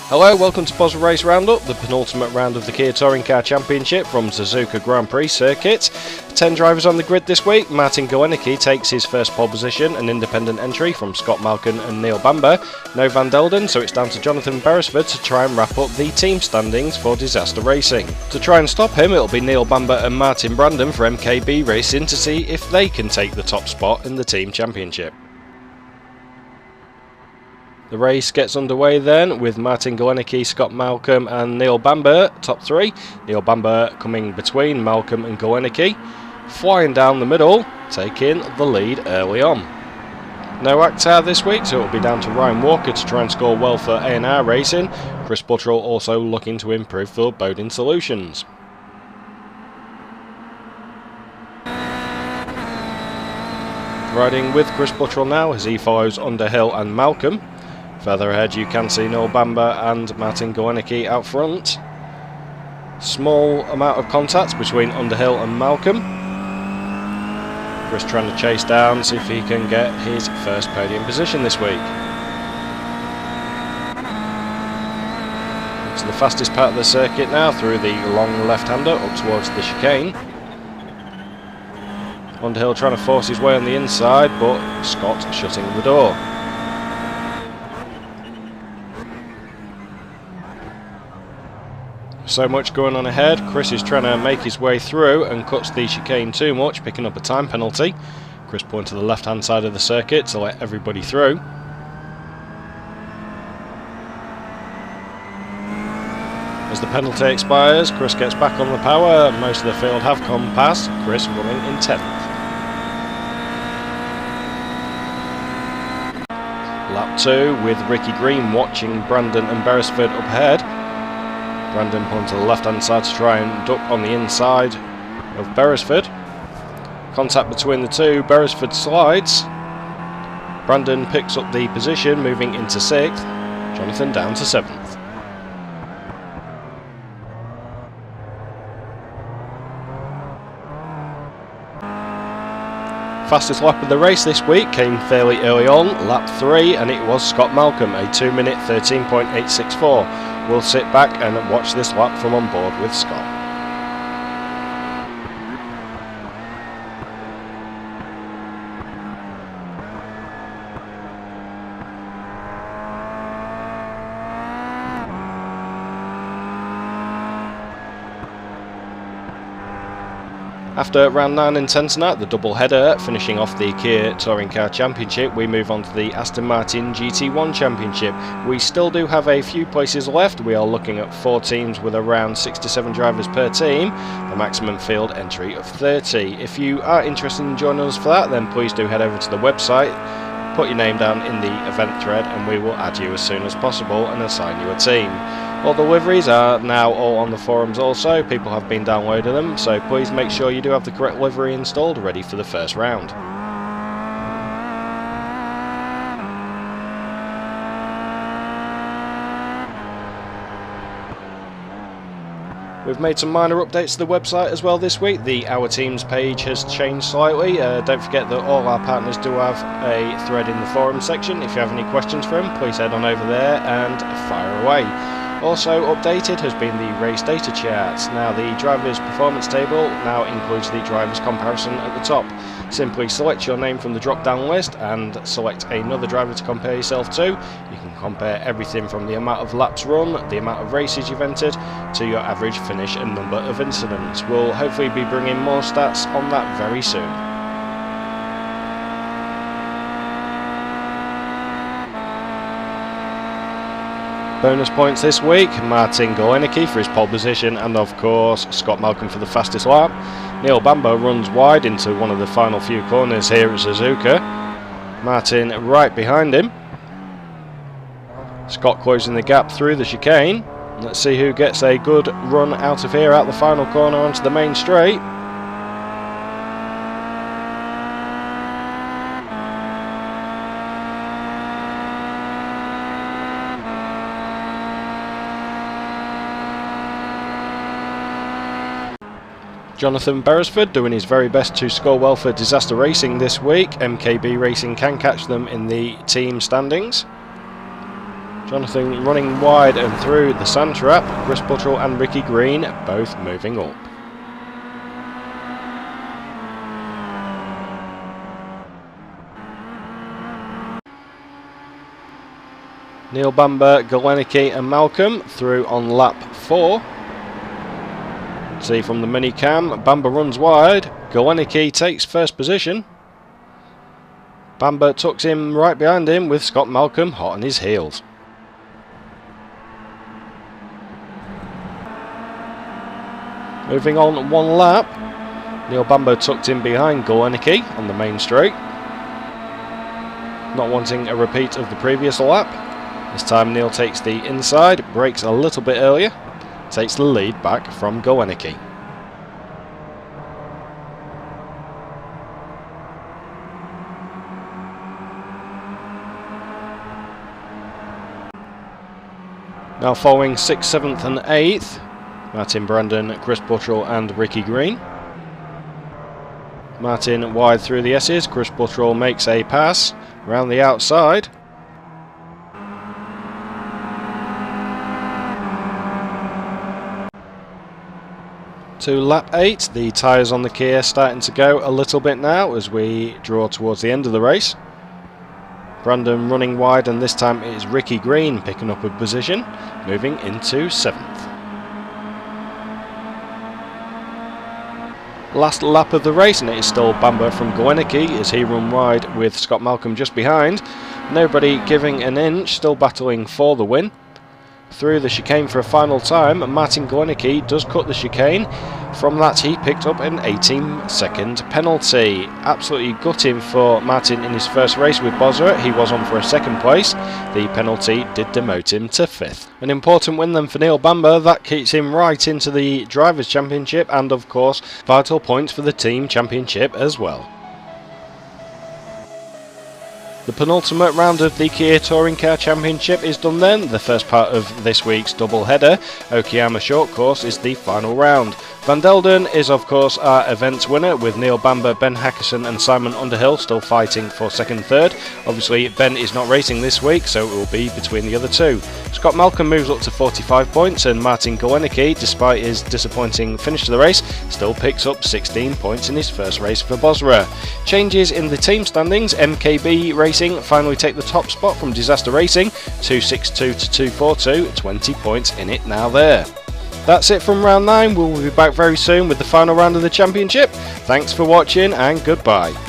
Hello, welcome to BOSRA Race Roundup, the penultimate round of the Kia Touring Car Championship from Suzuka Grand Prix Circuit. 10 drivers on the grid this week. Martin Goeneke takes his first pole position, an independent entry from Scott Malcolm and Neil Bamber. No Van Delden, so it's down to Jonathan Beresford to try and wrap up the team standings for Disaster Racing. To try and stop him, it'll be Neil Bamber and Martin Brandon for MKB Racing to see if they can take the top spot in the team championship. The race gets underway then with Martin Goeneke, Scott Malcolm and Neil Bamber top three. Neil Bamber coming between Malcolm and Goeneke, flying down the middle, taking the lead early on. No ACTA this week, so it'll be down to Ryan Walker to try and score well for A&R Racing. Chris Buttrell also looking to improve for Bowden Solutions. Riding with Chris Buttrell now as he follows Underhill and Malcolm. Further ahead you can see Neil Bamber and Martin Goeneke out front. Small amount of contact between Underhill and Malcolm. Chris trying to chase down, see if he can get his first podium position this week. It's the fastest part of the circuit now through the long left-hander up towards the chicane. Underhill trying to force his way on the inside, but Scott shutting the door. So much going on ahead. Chris is trying to make his way through and cuts the chicane too much, picking up a time penalty. Chris pulling to the left hand side of the circuit to let everybody through. As the penalty expires, Chris gets back on the power. Most of the field have come past. Chris running in 10th. Lap 2 with Ricky Green watching Brandon and Beresford up ahead. Brandon pulling to the left hand side to try and duck on the inside of Beresford. Contact between the two, Beresford slides. Brandon picks up the position, moving into 6th. Jonathan down to 7th. Fastest lap of the race this week came fairly early on, lap 3, and it was Scott Malcolm, a 2 minute 13.864. We'll sit back and watch this lap from on board with Scott. After round 9 and 10 tonight, the double header finishing off the Kia Touring Car Championship, we move on to the Aston Martin GT1 Championship. We still do have a few places left. We are looking at 4 teams with around 6 to 7 drivers per team, the maximum field entry of 30. If you are interested in joining us for that, then please do head over to the website, put your name down in the event thread, and we will add you as soon as possible and assign you a team. All the liveries are now all on the forums also. People have been downloading them, so please make sure you do have the correct livery installed ready for the first round. We've made some minor updates to the website as well this week. The Our Teams page has changed slightly. Don't forget that all our partners do have a thread in the forum section. If you have any questions for them, please head on over there and fire away. Also updated has been the race data charts. Now the driver's performance table now includes the driver's comparison at the top. Simply select your name from the drop down list and select another driver to compare yourself to. You can compare everything from the amount of laps run, the amount of races you've entered, to your average finish and number of incidents. We'll hopefully be bringing more stats on that very soon. Bonus points this week, Martin Goeneke for his pole position and of course Scott Malcolm for the fastest lap. Neil Bamber runs wide into one of the final few corners here at Suzuka. Martin right behind him. Scott closing the gap through the chicane. Let's see who gets a good run out of here, out the final corner onto the main straight. Jonathan Beresford doing his very best to score well for Disaster Racing this week. MKB Racing can catch them in the team standings. Jonathan running wide and through the sand trap. Chris Buttrell and Ricky Green both moving up. Neil Bamber, Golenicki and Malcolm through on lap 4. See from the mini cam, Bamber runs wide, Golenicki takes first position. Bamber tucks him right behind him with Scott Malcolm hot on his heels. Moving on one lap, Neil Bamber tucked in behind Golenicki on the main straight. Not wanting a repeat of the previous lap. This time Neil takes the inside, brakes a little bit earlier, takes the lead back from Golenicki. Now following 6th, 7th and 8th, Martin Brandon, Chris Buttrell and Ricky Green. Martin wide through the S's, Chris Buttrell makes a pass around the outside. To lap 8, the tyres on the Kia starting to go a little bit now as we draw towards the end of the race. Brandon running wide, and this time it is Ricky Green picking up a position, moving into 7th. Last lap of the race, and it is still Bamber from Golenicki as he run wide with Scott Malcolm just behind. Nobody giving an inch, still battling for the win. Through the chicane for a final time, Martin Golenicki does cut the chicane. From that he picked up an 18-second penalty. Absolutely gutting for Martin in his first race with BOSRA. He was on for a 2nd place. The penalty did demote him to 5th. An important win then for Neil Bamber. That keeps him right into the Drivers' Championship and of course vital points for the Team Championship as well. The penultimate round of the Kia Touring Car Championship is done then. The first part of this week's double header, Okayama Short Course, is the final round. Van Delden is of course our events winner with Neil Bamber, Ben Hackerson and Simon Underhill still fighting for 2nd, 3rd. Obviously Ben is not racing this week, so it will be between the other two. Scott Malcolm moves up to 45 points and Martin Golenicki, despite his disappointing finish to the race, still picks up 16 points in his first race for BOSRA. Changes in the team standings, MKB Racing finally take the top spot from Disaster Racing, 262 to 242, 20 points in it now there. That's it from round 9, we'll be back very soon with the final round of the championship. Thanks for watching and goodbye.